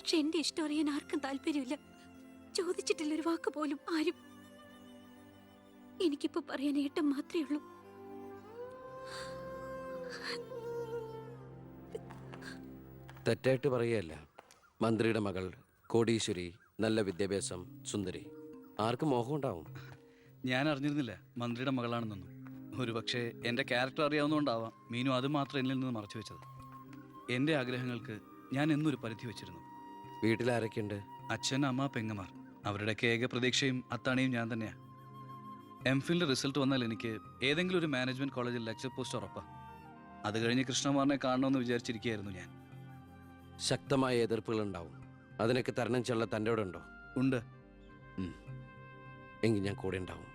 പക്ഷെ എന്റെ ഇഷ്ടം അറിയാൻ ആർക്കും താല്പര്യമില്ല. ചോദിച്ചിട്ടില്ല ഒരു വാക്ക് പോലും ആരും. എനിക്കിപ്പോ പറയാൻ ഏട്ടൻ മാത്രമേ ഉള്ളൂ. തെറ്റായിട്ട് പറയുകയല്ല. മന്ത്രിയുടെ മകൾ, കോടീശ്വരി, നല്ല വിദ്യാഭ്യാസം, സുന്ദരി, ആർക്കും മോഹം ഉണ്ടാവും. ഞാൻ അറിഞ്ഞിരുന്നില്ല മന്ത്രിയുടെ മകളാണെന്നൊന്നും. ഒരു പക്ഷേ എൻ്റെ ക്യാരക്ടർ അറിയാവുന്നതുകൊണ്ടാവാം മീനു അത് മാത്രം എന്നിൽ നിന്ന് മറച്ചു വെച്ചത്. എൻ്റെ ആഗ്രഹങ്ങൾക്ക് ഞാൻ എന്നൊരു പരിധി വെച്ചിരുന്നു. വീട്ടിലാരൊക്കെയുണ്ട്? അച്ഛൻ, അമ്മ, പെങ്ങമാർ. അവരുടെയൊക്കെ ഏക പ്രതീക്ഷയും അത്താണിയും ഞാൻ തന്നെയാണ്. എംഫിലിൻ്റെ റിസൾട്ട് വന്നാൽ എനിക്ക് ഏതെങ്കിലും ഒരു മാനേജ്മെൻറ്റ് കോളേജിൽ ലെക്ചർ പോസ്റ്റ് ഉറപ്പാണ്. അത് കഴിഞ്ഞ് കൃഷ്ണകുമാറിനെ കാണണമെന്ന് വിചാരിച്ചിരിക്കുകയായിരുന്നു ഞാൻ. ശക്തമായ എതിർപ്പുകൾ ഉണ്ടാവും. അതിനൊക്കെ തരണം ചെയ്യാനുള്ള തൻ്റെ അവിടെ ഉണ്ടോ? ഉണ്ട്. എങ്കിൽ ഞാൻ കൂടെ ഉണ്ടാവും.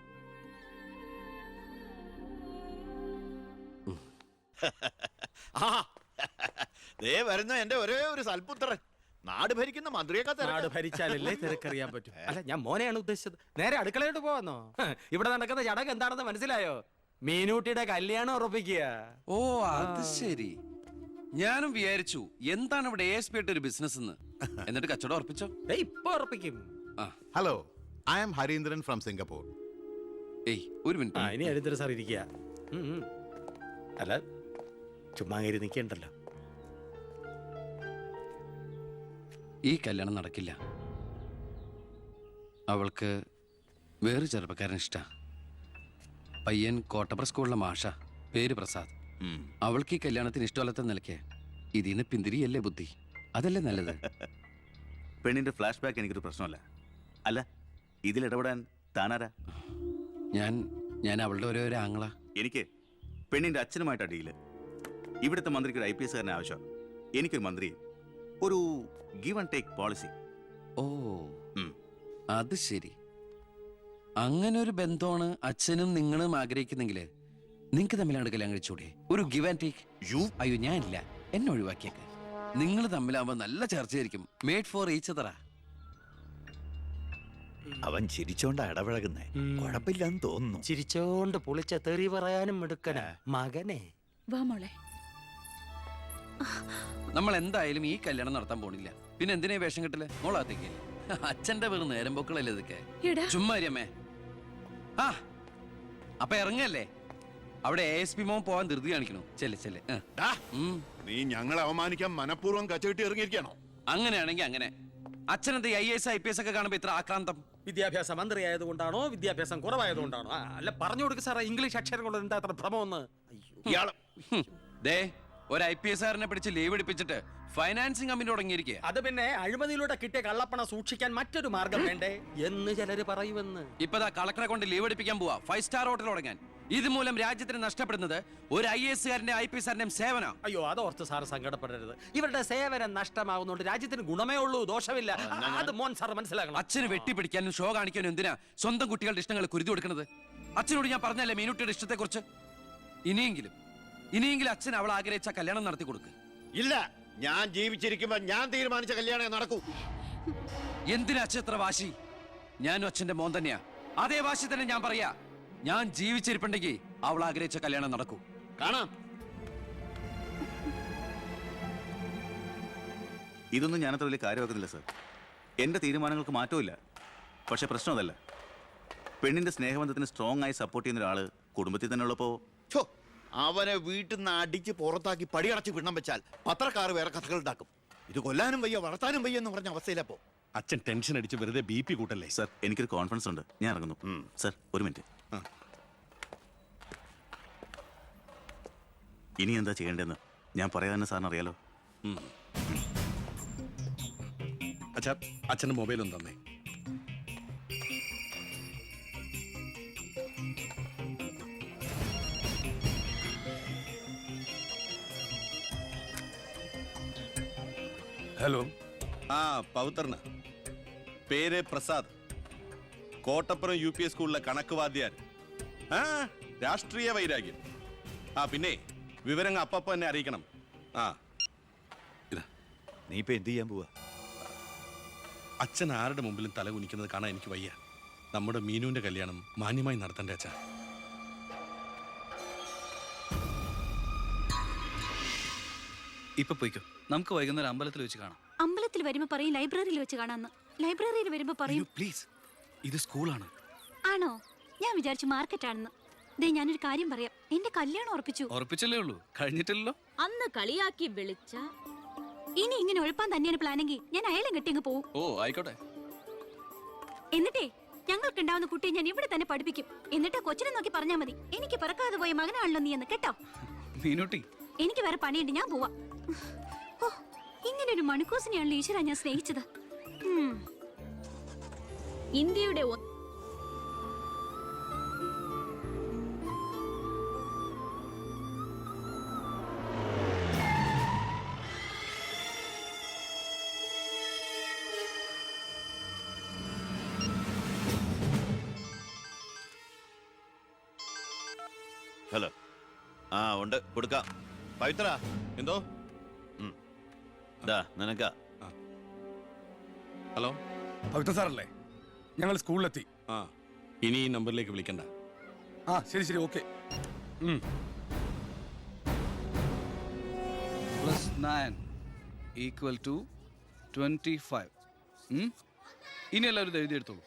ദേ വരുന്ന എന്റെ ഒരേ ഒരു സൽപുത്രൻ. നാട് ഭരിക്കുന്ന മന്ത്രിയൊക്കെ നാട് ഭരിച്ചാലല്ലേ തിരക്കറിയാൻ പറ്റും. അല്ല, ഞാൻ മോനെയാണ് ഉദ്ദേശിച്ചത്. നേരെ അടുക്കളയോട്ട് പോവാന്നോ? ഇവിടെ നടക്കുന്ന ചടങ്ങ് എന്താണെന്ന് മനസ്സിലായോ? മീനൂട്ടിയുടെ കല്യാണം ഉറപ്പിക്കുക. ഓ, അത് ശരി. ഞാനും വിചാരിച്ചു എന്താണ് ഇവിടെ ASP ആയിട്ട് ഒരു ബിസിനസ് എന്ന്. എന്നിട്ട് കച്ചവടം ഉറപ്പിച്ചോ? ഇപ്പൊ ഉറപ്പിക്കും. Hello, I am Harindran from Singapore. ഏയ്, ഒരു മിനിറ്റ്. ഇനി ഹരീന്ദ്രൻ സാർ ഇരിക്കുക. അല്ല, ചുമ്മാ കയറി നിൽക്കണ്ടല്ലോ. ഈ കല്യാണം നടക്കില്ല. അവൾക്ക് വേറെ ചെറുപ്പക്കാരൻ ഇഷ്ട. പയ്യൻ കോട്ടപ്പുറ സ്കൂളിലെ മാഷ, പേര് പ്രസാദ്. അവൾക്ക് ഈ കല്യാണത്തിന് ഇഷ്ടമല്ലാത്ത നിലയ്ക്ക് ഇതിന്ന് പിന്തിരിയല്ലേ ബുദ്ധി. അതല്ലേ നല്ലത്. പെണ്ണിന്റെ ഫ്ലാഷ് ബാക്ക് എനിക്കൊരു പ്രശ്നമല്ല. അല്ല, ഇതിലിടപെടാൻ താനാരാ? ഞാൻ അവളുടെ ഒരു ആങ്ങള. എനിക്ക് പെണ്ണിന്റെ അച്ഛനുമായിട്ടാണ് ഡീല്. ഇവിടുത്തെ മന്ത്രിക്ക് ഒരു IPS കാരനെ ആവശ്യം. എനിക്കൊരു മന്ത്രി, ഒരു ഗീവ് ആൻഡ് ടേക്ക് പോളിസി. ഓ, അത് ശരി. അങ്ങനെ ഒരു ബന്ധമാണ് അച്ഛനും നിങ്ങളും ആഗ്രഹിക്കുന്നെങ്കിൽ നിങ്ങൾക്ക് തമ്മിലാണ് കല്യാണം കഴിച്ചൂടെ? ഒരു ഗിവ് ആൻഡ് ടേക്ക്. അയ്യോ, ഞാനില്ല, എന്നെ ഒഴിവാക്കിയേക്ക്. നിങ്ങൾ തമ്മിലാവുമ്പോ നല്ല ചർച്ചയായിരിക്കും. മേഡ് ഫോർ ഈച്ച് അതറാ. അവൻ ചിരിച്ചോണ്ടാ ഇടപഴകുന്നേ. കുഴപ്പമില്ലെന്ന് തോന്നുന്നു. ചിരിച്ചോണ്ട് പൊളിച്ച തെറി പറയാനും എടുക്കണ മകനെ. വാ മോളെ. നമ്മൾ എന്തായാലും ഈ കല്യാണം നടത്താൻ പോണില്ല. പിന്നെ എന്തിനാ വേഷം കെട്ടില്? മോളാത്തേക്ക് അച്ഛന്റെ വെറും നേരം പൊക്കളല്ലേ ഇതൊക്കെ. ചുമ്മാരിയമ്മേ. ആ, അപ്പൊ ഇറങ്ങല്ലേ. അവിടെ ASP മോൻ പോവാൻ ധൃതി കാണിക്കണു. ചെല്ലെ. നീ ഞങ്ങളെ അവമാനിക്കാൻ മനഃപൂർവ്വം കച്ചകെട്ടി ഇറങ്ങിയിരിക്കണോ? അങ്ങനെയാണെങ്കിൽ അങ്ങനെ. അച്ഛനെന്ത് IAS IPS ഒക്കെ കാണുമ്പോ ഇത്ര ആക്രാന്തം? വിദ്യാഭ്യാസ മന്ത്രി ആയതുകൊണ്ടാണോ, വിദ്യാഭ്യാസം കുറവായതുകൊണ്ടാണോ? അല്ല, പറഞ്ഞു കൊടുക്ക സാറേ, ഇംഗ്ലീഷ് അക്ഷരം കൊണ്ട് എന്താ അത്ര ഭ്രമമെന്ന്. ദേ, ഒരു IPS കാരനെ പിടിച്ച് ലീവ് എടുപ്പിച്ചിട്ട് ഫൈനാൻസിങ് കമ്പനി തുടങ്ങിയിരിക്കുക. അത് പിന്നെ അഴിമതിയിലൂടെ കിട്ടിയ കള്ളപ്പണ സൂക്ഷിക്കാൻ മറ്റൊരു മാർഗം വേണ്ടേ എന്ന് ചിലര് പറയുമെന്ന്. ഇപ്പതാ കളക്ടറെ കൊണ്ട് ലീവ് എടുപ്പിക്കാൻ പോവാ 5 സ്റ്റാർ ഹോട്ടൽ തുടങ്ങാൻ. ഇതുമൂലം രാജ്യത്തിന് നഷ്ടപ്പെടുന്നത് ഒരു IAS കാരന്റെ IPS കാരന്റെയും സേവനം. അയ്യോ, അതോർത്ത് സാറ് സങ്കടപ്പെടരുത്. ഇവരുടെ സേവനം നഷ്ടമാകുന്നോണ്ട് രാജ്യത്തിന് ഗുണമേ ഉള്ളൂ, ദോഷമില്ല. അത് മോൻ സാർ മനസ്സിലാക്കണം. അച്ഛന് വെട്ടിപ്പിടിക്കാനും ഷോ കാണിക്കാനും എന്തിനാ സ്വന്തം കുട്ടികളുടെ ഇഷ്ടങ്ങൾ കുരുതി കൊടുക്കുന്നത്? അച്ഛനോട് ഞാൻ പറഞ്ഞല്ലേ മീനുട്ടിയുടെ ഇഷ്ടത്തെ കുറിച്ച്. ഇനിയെങ്കിലും അച്ഛൻ അവൾ ആഗ്രഹിച്ച കല്യാണം നടത്തി കൊടുക്ക്. ഇല്ല, ഞാൻ ജീവിച്ചിരിക്കുമ്പോ ഞാൻ തീരുമാനിച്ച കല്യാണം നടക്കൂ. എന്തിനാ അച്ഛൻ എത്ര വാശി? ഞാനും അച്ഛന്റെ മോൻ തന്നെയാ. അതേ വാശി തന്നെ ഞാൻ പറയാ. ഞാൻ ജീവിച്ചിരിപ്പുണ്ടെങ്കിൽ അവൾ ആഗ്രഹിച്ച കല്യാണം നടക്കൂ. കാണാം. ഇതൊന്നും ഞാനത്ര വലിയ കാര്യമാക്കുന്നില്ല സർ. എൻ്റെ തീരുമാനങ്ങൾക്ക് മാറ്റമില്ല. പക്ഷെ പ്രശ്നം അതല്ല. പെണ്ണിന്റെ സ്നേഹബന്ധത്തിന് സ്ട്രോങ് ആയി സപ്പോർട്ട് ചെയ്യുന്ന ഒരാള് കുടുംബത്തിൽ തന്നെ ഉള്ളപ്പോ അവനെ വീട്ടിൽ നിന്ന് അടിച്ച് പുറത്താക്കി പടിയടച്ച് പിണ്ണം വെച്ചാൽ പത്രക്കാർ വേറെ കഥകൾ ഉണ്ടാക്കും. ഇത് കൊല്ലാനും വയ്യ വളർത്താനും വയ്യ എന്ന് പറഞ്ഞ അവസ്ഥയിലപ്പോ അച്ഛൻ ടെൻഷൻ അടിച്ച് വെറുതെ BP കൂട്ടല്ലേ. സർ, എനിക്കൊരു കോൺഫിഡൻസ് ഉണ്ട്. ഞാൻ ഇറങ്ങുന്നു. സർ, ഒരു മിനിറ്റ്. ഇനി എന്താ ചെയ്യേണ്ടതെന്ന് ഞാൻ പറയാതെ സാറിന് അറിയാലോ. അച്ഛാ, അച്ഛൻ്റെ മൊബൈലൊന്നും തന്നേ. ഹലോ. പവിത്രന്. പേര് പ്രസാദ്. കോട്ടപ്പുറം UP സ്കൂളിലെ കണക്ക് വാദ്യാർ. രാഷ്ട്രീയ വൈരാഗ്യം. പിന്നെ വിവരങ്ങൾ അപ്പപ്പോ എന്നെ അറിയിക്കണം. നീ ഇപ്പൊ എന്ത് ചെയ്യാൻ പോവാ? അച്ഛൻ ആരുടെ മുമ്പിലും തല കുനിക്കുന്നത് കാണാൻ എനിക്ക് വയ്യ. നമ്മുടെ മീനുവിന്റെ കല്യാണം മാന്യമായി നടത്തണ്ടേ അച്ഛാ? ഇപ്പൊ പോയിക്കോ. നമുക്ക് വൈകുന്നേരം അമ്പലത്തിൽ വെച്ച് കാണാം. അമ്പലത്തിൽ വരുമ്പോ പറയും ലൈബ്രറിയിൽ വെച്ച് കാണാന്ന്. ലൈബ്രറിയിൽ വരുമ്പോ പറയും പ്ലീസ്, ഇത് സ്കൂളാണ്. ആണോ? ഞാൻ വിചാരിച്ചു മാർക്കറ്റ് ആണെന്ന്. ദേ ഞാനൊരു കാര്യം പറയാം, എന്റെ കല്യാണം ഉറപ്പിച്ചു. ഉറപ്പിച്ചല്ലേ ഉള്ളൂ, കഴിഞ്ഞിട്ടില്ലല്ലോ. അന്ന് കളിയാക്കി വിളിച്ച ഇനി ഇങ്ങനെ ഒഴിപ്പാൻ തന്നെയാണ് പ്ലാനെങ്കിൽ ഞാൻ അയാളെ കെട്ടി അങ്ങ് പോവും. ഓ ആയിക്കോട്ടെ. എന്നിട്ടേ ഞങ്ങൾക്ക് ഉണ്ടാവുന്ന കുട്ടിയെ ഞാൻ ഇവിടെ തന്നെ പഠിപ്പിക്കും. എന്നിട്ട് കൊച്ചിനെ നോക്കി പറഞ്ഞാൽ മതി, എനിക്ക് പിറക്കാതെ പോയ മകനാണല്ലോ നീ എന്ന്. കേട്ടോ? മീനുട്ടി, എനിക്ക് വേറെ പണിയുണ്ട്, ഞാൻ പോവാ. ഓ, ഇങ്ങനെ ഒരു മണിക്കൂസിനെയാണല്ലോ ഈശ്വര ഞാൻ സ്നേഹിച്ചത്. ഇന്ത്യയുടെ ഹലോ. ആ ഉണ്ട്, കൊടുക്കാം. പവിത്ര എന്തോ? നിനക്കാ. ഹലോ. പവിത്ര സാറല്ലേ? ഞങ്ങൾ സ്കൂളിലെത്തി. ആ, ഇനി ഈ നമ്പറിലേക്ക് വിളിക്കണ്ട. ആ ശരി ശരി, ഓക്കെ. +9 = 25. ഇനി എല്ലാവരും ഇത് എഴുതിയെടുത്തോളൂ.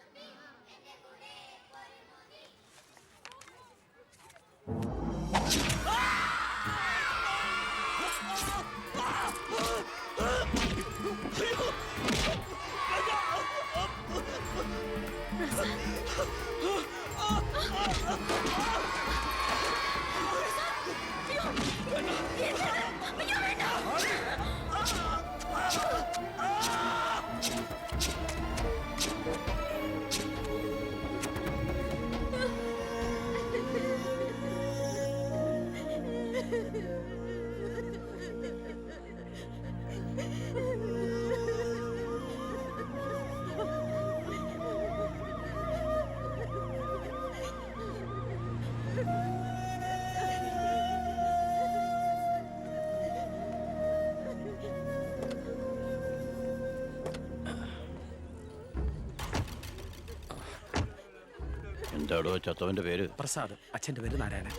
എന്താടോ ചത്തവന്റെ പേര്? പ്രസാദ്. അച്ഛന്റെ പേര് നാരായണൻ.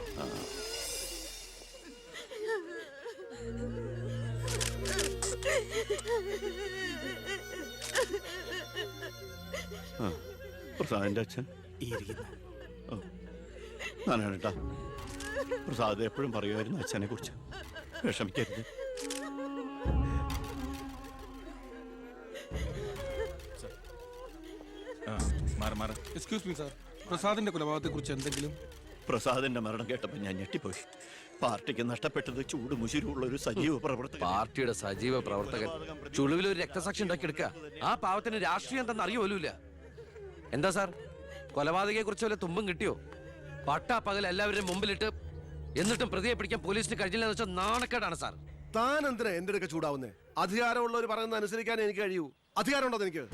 പ്രസാദിന്റെ അച്ഛൻ ഞാനാണേട്ടാ. പ്രസാദ് എപ്പോഴും പറയുമായിരുന്നു അച്ഛനെ കുറിച്ച്. വിഷമിക്കരുത്. എക്സ്ക്യൂസ് മീ സാർ, പ്രസാദിന്റെ കൊലപാതകത്തെ കുറിച്ച് എന്തെങ്കിലും? പ്രസാദിന്റെ മരണം കേട്ടപ്പോൾ ഞാൻ ഞെട്ടിപ്പോയി. പാർട്ടിക്ക് നഷ്ടപ്പെട്ടത് ചൂട് മുശിരുള്ള ഒരു സജീവ പ്രവർത്തകൻ. പാർട്ടിയുടെ സജീവ പ്രവർത്തകൻ ചുളുവിൽ ഒരു രക്തസാക്ഷി ഉണ്ടാക്കിയെടുക്കുക. ആ പാവത്തിന് രാഷ്ട്രീയം എന്തെന്ന് അറിയുമല്ല. എന്താ സാർ, കൊലപാതകയെ കുറിച്ച് വല്ല തുമ്പും കിട്ടിയോ? പട്ടാ പകൽ എല്ലാവരുടെയും മുമ്പിലിട്ട് എന്നിട്ടും പ്രതിയെ പിടിക്കാൻ പോലീസിന് കഴിഞ്ഞില്ലെന്ന് വെച്ചാൽ നാണക്കേടാണ് സാർ. താൻ എന്തിനാ എന്റെ അടുക്ക ചൂടാവുന്നേ? അധികാരമുള്ളവർ പറയുന്നത് അനുസരിക്കാൻ എനിക്ക് കഴിയൂ. അധികാരമുണ്ടോ എനിക്ക്?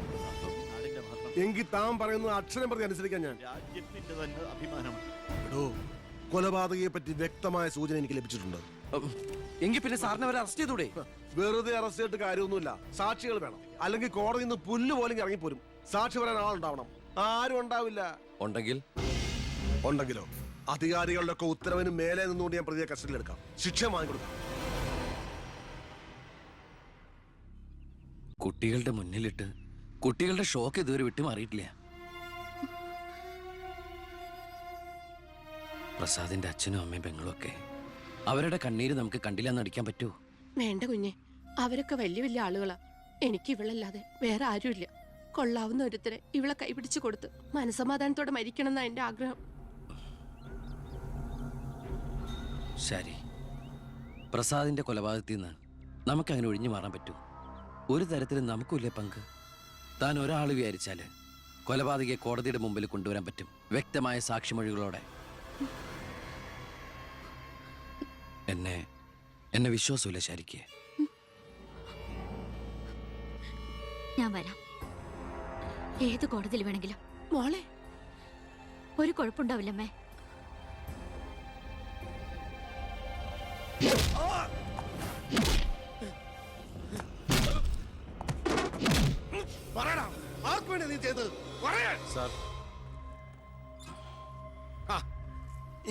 എങ്കിൽ താൻ പറയുന്നത് അക്ഷരം പ്രതി അനുസരിക്കാൻ ഞാൻ. രാജ്യത്തിന്റെ തന്നെ അഭിമാനമാണ്. എടോ, കൊലപാതകയെ പറ്റി വ്യക്തമായ സൂചന എനിക്ക് ലഭിച്ചിട്ടുണ്ട്. എങ്കിൽ പിന്നെ സാറിനെ അവരെ അറസ്റ്റ് ചെയ്തൂടെ? വെറുതെ അറസ്റ്റ് ചെയ്തിട്ട് കാര്യമൊന്നുമില്ല. സാക്ഷികൾ വേണം. അല്ലെങ്കിൽ കോടതിയിൽ നിന്ന് പുല്ല് പോലും ഇറങ്ങിപ്പോരും. സാക്ഷി പറയാൻ ആളുണ്ടാവണം. ആരും ഉണ്ടാവില്ല. ഉണ്ടെങ്കിലോ അധികാരികളുടെ ഒക്കെ ഉത്തരവിന് മേലെ നിന്നുകൊണ്ട് ഞാൻ പ്രതിയെ കസ്റ്റഡിയിലെടുക്കാം. ശിക്ഷ വാങ്ങിക്കൊടുക്കാം. കുട്ടികളുടെ മുന്നിലിട്ട് കുട്ടികളുടെ ഷോക്ക് ഇതുവരെ വിട്ടുമാറിയിട്ടില്ല. പ്രസാദിന്റെ അച്ഛനും അമ്മയും പെങ്ങളും ഒക്കെ അവരുടെ കണ്ണീര് നമുക്ക് കണ്ടില്ലെന്ന് അടിക്കാൻ പറ്റുമോ? വേണ്ട കുഞ്ഞെ, അവരൊക്കെ വലിയ വലിയ ആളുകളാ. എനിക്ക് ഇവളല്ലാതെ വേറെ ആരുമില്ല. കൊള്ളാവുന്ന ഒരുത്തരെ ഇവളെ കൈപിടിച്ചു കൊടുത്ത് മനസമാധാനത്തോടെ മരിക്കണം എന്നാ എന്റെ ആഗ്രഹം. ശരി, പ്രസാദിന്റെ കൊലപാതകത്തിൽ നിന്ന് നമുക്കങ്ങനെ ഒഴിഞ്ഞു മാറാൻ പറ്റൂ? ഒരു തരത്തിലും നമുക്കില്ലേ പങ്ക്? താൻ ഒരാൾ വിചാരിച്ചാല് കൊലപാതകയെ കോടതിയുടെ മുമ്പിൽ കൊണ്ടുവരാൻ പറ്റും, വ്യക്തമായ സാക്ഷിമൊഴികളോടെ. എന്നെ വിശ്വാസമില്ല ശരിക്ക്. ഞാൻ വരാം, ഏത് കോടതിയിൽ വേണമെങ്കിലും. മോളെ, ഒരു കുഴപ്പമുണ്ടാവില്ലമ്മേ.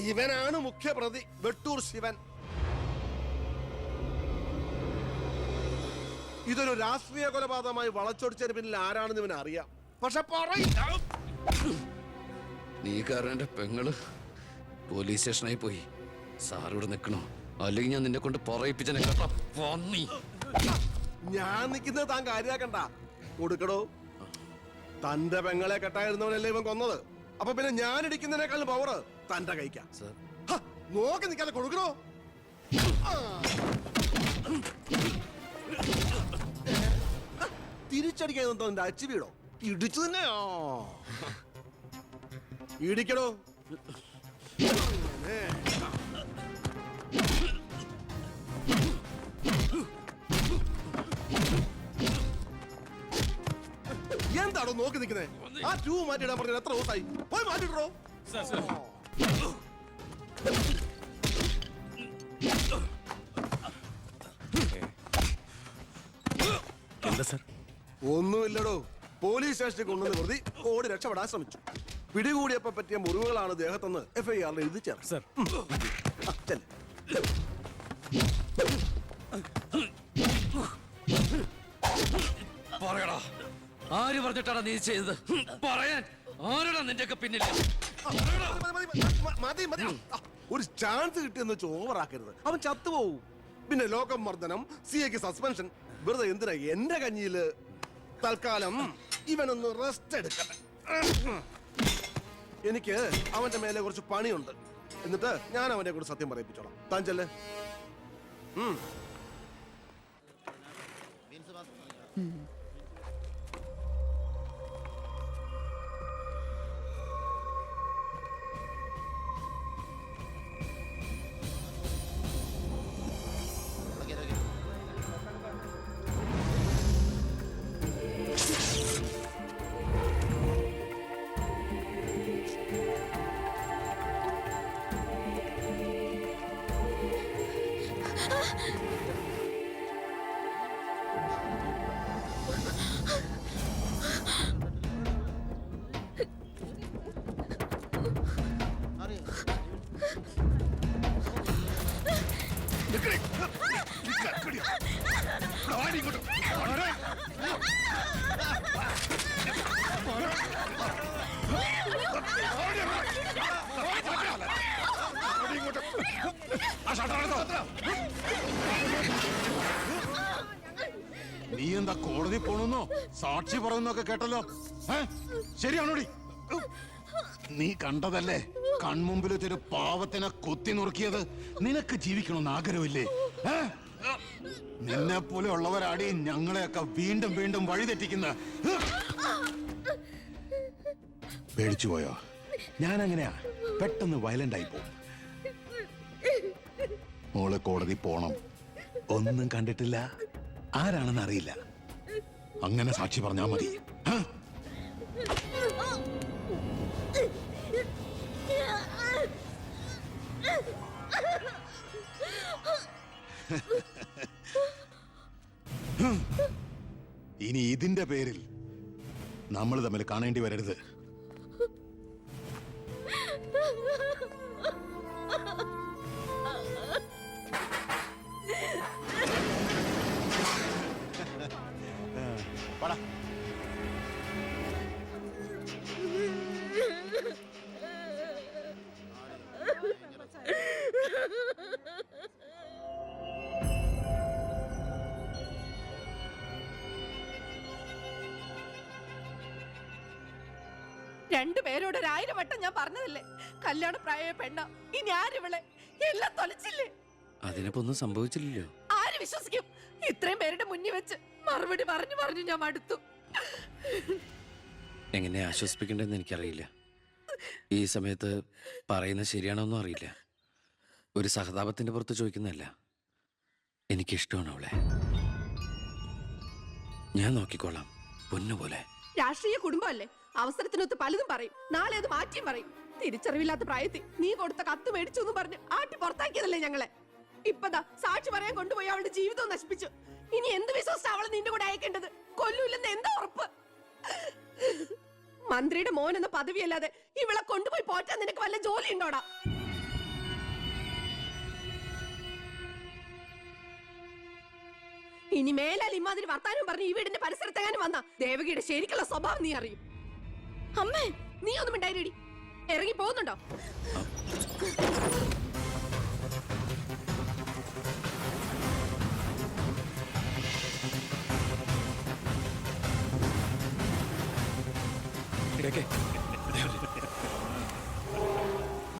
ഇവനാണ് മുഖ്യ പ്രതി, വെട്ടൂർ ശിവൻ. ഇതൊരു രാഷ്ട്രീയ കൊലപാതകമായി വളച്ചൊടിച്ചതിന് പിന്നിൽ ആരാണെന്ന് ഇവന് അറിയാം. പക്ഷെ പറയില്ല. നീ കാരണം എന്റെ പെങ്ങള് പോലീസ് സ്റ്റേഷനായി പോയി. സാർ ഇവിടെ നിൽക്കണോ? അല്ലെങ്കിൽ ഞാൻ നിന്നെ കൊണ്ട് പറയിപ്പിച്ചനെ കേട്ടോ. ഞാൻ നിൽക്കുന്നത് താൻ കാര്യാക്കണ്ട. കൊടുക്കടോ. തന്റെ പെങ്ങളെ കെട്ടായിരുന്നവനല്ലേ ഇവൻ കൊന്നത്. അപ്പൊ പിന്നെ ഞാൻ ഇടിക്കുന്നതിനേക്കാളും പവർ തന്റെ കഴിക്കാം. നോക്കി നിൽക്കാതെ കൊടുക്കണോ. തിരിച്ചടിക്കാൻ എന്റെ അച്ചു വീടോ? ഇടിച്ചു തന്നെയോ? ഇടിക്കടോ. എന്താണോ നോക്കി നിൽക്കുന്നത്? ആ ട്യൂബ് മാറ്റിയിടാൻ പറഞ്ഞത് എത്ര ദിവസമായി? പോയി മാറ്റിട്ടോ. എന്താ സാർ? ഒന്നുമില്ലടോ. പോലീസ് സ്റ്റേഷനിൽ കൊണ്ടുവന്ന് പ്രതി ഓടി രക്ഷപ്പെടാൻ ശ്രമിച്ചു. പിടികൂടിയപ്പോ പറ്റിയ മുറിവുകളാണ് ദേഹത്തെന്ന് FIR എഴുതി ചേർന്നു. സാർ പറയടാ, ആര് പറഞ്ഞിട്ടാണ് നീ ചെയ്തത്? പറയാൻ ആരാടാ നിന്റെയൊക്കെ പിന്നിൽ? മതി മതി. ഒരു ചാൻസ് കിട്ടിയെന്ന് വെച്ച് ഓവറാക്കരുത്. അവൻ ചത്തുപോവും. പിന്നെ ലോകം മർദ്ദനം, CAക്ക് സസ്പെൻഷൻ. വെറുതെ എന്തിനാ എന്റെ കഞ്ഞിയില്? തൽക്കാലം ഇവനൊന്ന് റെസ്റ്റ് എടുക്കട്ടെ. എനിക്ക് അവന്റെ മേലെ കുറച്ച് പണിയുണ്ട്. എന്നിട്ട് ഞാൻ അവനെ കൂടെ സത്യം പറയിപ്പിച്ചോളാം. താൻ ചെല്ലേ. നീ എന്താ കോടതി പോണെന്നോ സാക്ഷി പറയുന്നൊക്കെ കേട്ടല്ലോ? ശരിയാണോടി? നീ കണ്ടതല്ലേ കൺമുമ്പിൽ വെച്ചൊരു പാവത്തിനെ കുത്തി നുറുക്കിയത്? നിനക്ക് ജീവിക്കണമെന്ന് ആഗ്രഹമില്ലേ? നിന്നെ പോലെ ഉള്ളവരാടി ഞങ്ങളെയൊക്കെ വീണ്ടും വീണ്ടും വഴിതെറ്റിക്കുന്ന. പേടിച്ചു പോയോ? ഞാൻ അങ്ങനെയാ, പെട്ടെന്ന് വയലന്റ് ആയി പോകും. മോള് കോടതി പോണം. ഒന്നും കണ്ടിട്ടില്ല, ആരാണെന്ന് അറിയില്ല. അങ്ങനെ സാക്ഷി പറഞ്ഞാ മതി. ഇനി ഇതിന്റെ പേരിൽ നമ്മൾ തമ്മിൽ കാണേണ്ടി വരരുത്. രണ്ടുപേരോട് 1000 വട്ടം ഞാൻ പറഞ്ഞതല്ലേ, കല്യാണ പ്രായ പെണ്ണ. ഇനി ആരിവളെ? എല്ലാം തൊലച്ചില്ലേ? അതിനിപ്പോ ഒന്നും സംഭവിച്ചില്ലല്ലോ. ആര് വിശ്വസിക്കും? ഇത്രയും പേരുടെ മുന്നിൽ വെച്ച് മറുപടി പറഞ്ഞു പറഞ്ഞു ഞാൻ മടുത്തു. എങ്ങനെ ആശ്വസിപ്പിക്കണ്ടെന്ന് എനിക്കറിയില്ല. ഈ സമയത്ത് പറയുന്നത് ശരിയാണോന്നും അറിയില്ല. ഒരു സഹതാപത്തിന്റെ പുറത്ത് ചോദിക്കുന്നതല്ല. എനിക്കിഷ്ടമാണ് അവളെ. ഞാൻ നോക്കിക്കോളാം, പൊന്നുപോലെ. രാഷ്ട്രീയ കുടുംബമല്ലേ, അവസരത്തിനൊത്ത് പലതും പറയും. നാളെ അത് മാറ്റിയും പറയും. തിരിച്ചറിവില്ലാത്ത പ്രായത്തിൽ നീ കൊടുത്ത കത്ത് മേടിച്ചു എന്ന് പറഞ്ഞ് ആട്ടി പുറത്താക്കിയതല്ലേ ഞങ്ങളെ. ഇപ്പതാ സാക്ഷി പറയാൻ കൊണ്ടുപോയി അവളുടെ ജീവിതവും നശിപ്പിച്ചു. ഇനി എന്ത് വിശ്വസിച്ച അവളെ നിന്റെ കൂടെ അയക്കേണ്ടത്? കൊല്ലൂല്ലെന്ന് എന്താ ഉറപ്പ്? മന്ത്രിയുടെ മോൻ എന്ന പദവിയല്ലാതെ ഇവളെ കൊണ്ടുപോയി പോറ്റാൻ നിനക്ക് വല്ല ജോലി ഉണ്ടോടാ? ഇനി മേലാൽ ഇമാതിരി വർത്താനം പറഞ്ഞ് ഈ വീടിന്റെ പരിസരത്തെങ്ങാനും വന്ന ദേവകിയുടെ ശരിക്കുള്ള സ്വഭാവം നീ അറിയും. അമ്മേ, നീ ഒന്നും ഉണ്ടായിരടി. ഇറങ്ങി പോകുന്നുണ്ടോ? ഇടയ്ക്ക്